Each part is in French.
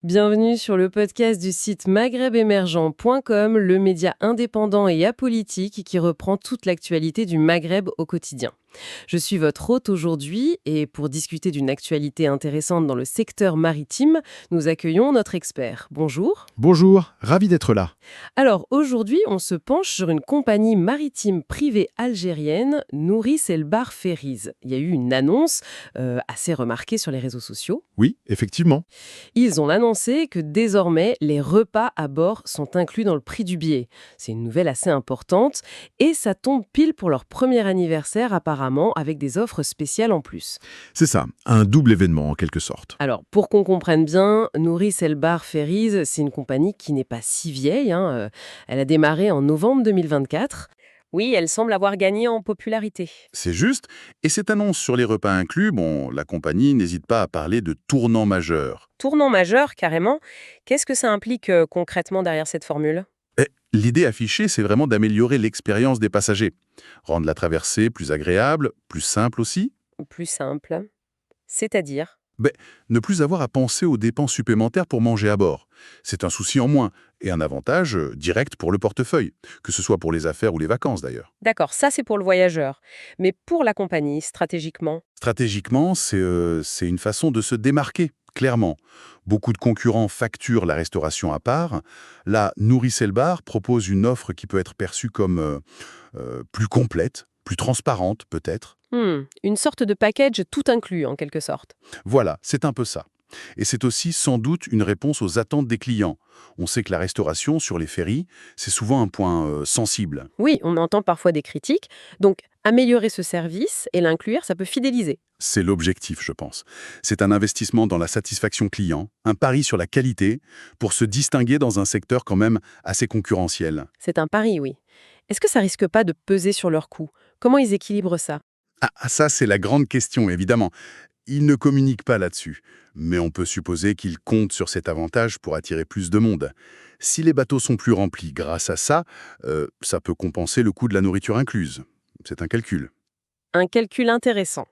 Bienvenue sur le podcast du site maghrebemergent.com, le média indépendant et apolitique qui reprend toute l'actualité du Maghreb au quotidien. Je suis votre hôte aujourd'hui et pour discuter d'une actualité intéressante dans le secteur maritime, nous accueillons notre expert. Bonjour. Bonjour, ravi d'être là. Alors aujourd'hui, on se penche sur une compagnie maritime privée algérienne, Nourri Selbar Ferries. Il y a eu une annonce assez remarquée sur les réseaux sociaux. Oui, effectivement. Ils ont annoncé que désormais, les repas à bord sont inclus dans le prix du billet. C'est une nouvelle assez importante et ça tombe pile pour leur premier anniversaire apparemment avec des offres spéciales en plus. C'est ça, un double événement en quelque sorte. Alors, pour qu'on comprenne bien, Nourri Selbar Ferries, c'est une compagnie qui n'est pas si vieille, hein. Elle a démarré en novembre 2024. Oui, elle semble avoir gagné en popularité. C'est juste, et cette annonce sur les repas inclus, la compagnie n'hésite pas à parler de tournant majeur. Tournant majeur, carrément. Qu'est-ce que ça implique concrètement derrière cette formule ? L'idée affichée, c'est vraiment d'améliorer l'expérience des passagers. Rendre la traversée plus agréable, plus simple aussi. Plus simple. C'est-à-dire ? Ne plus avoir à penser aux dépenses supplémentaires pour manger à bord. C'est un souci en moins, et un avantage direct pour le portefeuille, que ce soit pour les affaires ou les vacances d'ailleurs. D'accord, ça c'est pour le voyageur. Mais pour la compagnie, stratégiquement ? Stratégiquement, c'est une façon de se démarquer, clairement. Beaucoup de concurrents facturent la restauration à part. Là, Nourri Selbar propose une offre qui peut être perçue comme plus complète, plus transparente peut-être. Une sorte de package tout inclus en quelque sorte. Voilà, c'est un peu ça. Et c'est aussi sans doute une réponse aux attentes des clients. On sait que la restauration sur les ferries, c'est souvent un point sensible. Oui, on entend parfois des critiques. Donc, améliorer ce service et l'inclure, ça peut fidéliser. C'est l'objectif, je pense. C'est un investissement dans la satisfaction client, un pari sur la qualité, pour se distinguer dans un secteur quand même assez concurrentiel. C'est un pari, oui. Est-ce que ça risque pas de peser sur leurs coûts ? Comment ils équilibrent ça ? Ça, c'est la grande question, évidemment. Ils ne communiquent pas là-dessus, mais on peut supposer qu'ils comptent sur cet avantage pour attirer plus de monde. Si les bateaux sont plus remplis grâce à ça, ça peut compenser le coût de la nourriture incluse. C'est un calcul. Un calcul intéressant.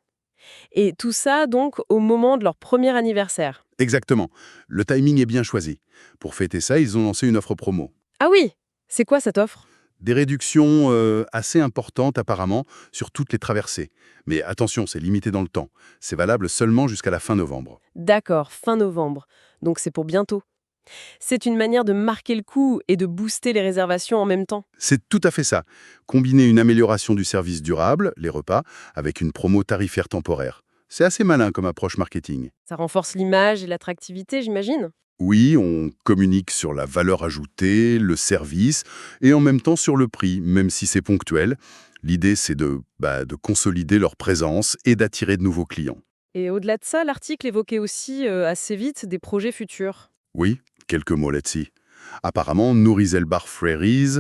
Et tout ça, donc, au moment de leur premier anniversaire. Exactement. Le timing est bien choisi. Pour fêter ça, ils ont lancé une offre promo. Ah oui ! C'est quoi cette offre ? Des réductions assez importantes apparemment sur toutes les traversées. Mais attention, c'est limité dans le temps. C'est valable seulement jusqu'à la fin novembre. D'accord, fin novembre. Donc c'est pour bientôt. C'est une manière de marquer le coup et de booster les réservations en même temps. C'est tout à fait ça. Combiner une amélioration du service durable, les repas, avec une promo tarifaire temporaire. C'est assez malin comme approche marketing. Ça renforce l'image et l'attractivité, j'imagine. Oui, on communique sur la valeur ajoutée, le service, et en même temps sur le prix, même si c'est ponctuel. L'idée, c'est de consolider leur présence et d'attirer de nouveaux clients. Et au-delà de ça, l'article évoquait aussi assez vite des projets futurs. Oui, quelques mots là-dessus. Apparemment, Nourri Selbar Ferries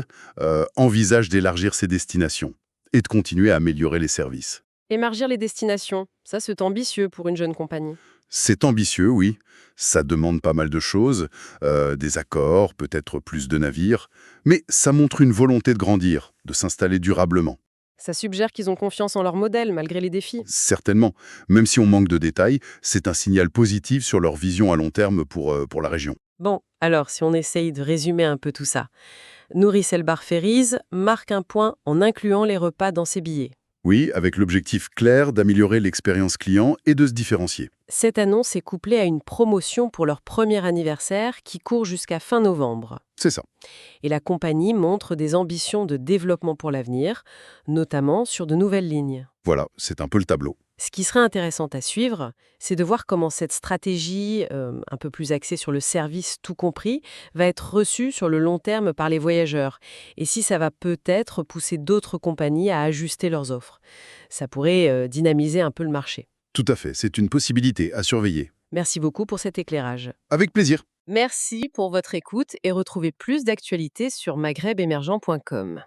envisage d'élargir ses destinations et de continuer à améliorer les services. Émargir les destinations, ça c'est ambitieux pour une jeune compagnie. C'est ambitieux, oui. Ça demande pas mal de choses, des accords, peut-être plus de navires, mais ça montre une volonté de grandir, de s'installer durablement. Ça suggère qu'ils ont confiance en leur modèle malgré les défis. Certainement, même si on manque de détails, c'est un signal positif sur leur vision à long terme pour la région. Bon, alors si on essaye de résumer un peu tout ça. Nourri Selbar Ferries marque un point en incluant les repas dans ses billets. Oui, avec l'objectif clair d'améliorer l'expérience client et de se différencier. Cette annonce est couplée à une promotion pour leur premier anniversaire qui court jusqu'à fin novembre. C'est ça. Et la compagnie montre des ambitions de développement pour l'avenir, notamment sur de nouvelles lignes. Voilà, c'est un peu le tableau. Ce qui serait intéressant à suivre, c'est de voir comment cette stratégie, un peu plus axée sur le service tout compris, va être reçue sur le long terme par les voyageurs, et si ça va peut-être pousser d'autres compagnies à ajuster leurs offres. Ça pourrait dynamiser un peu le marché. Tout à fait, c'est une possibilité à surveiller. Merci beaucoup pour cet éclairage. Avec plaisir. Merci pour votre écoute et retrouvez plus d'actualités sur maghrebemergent.com.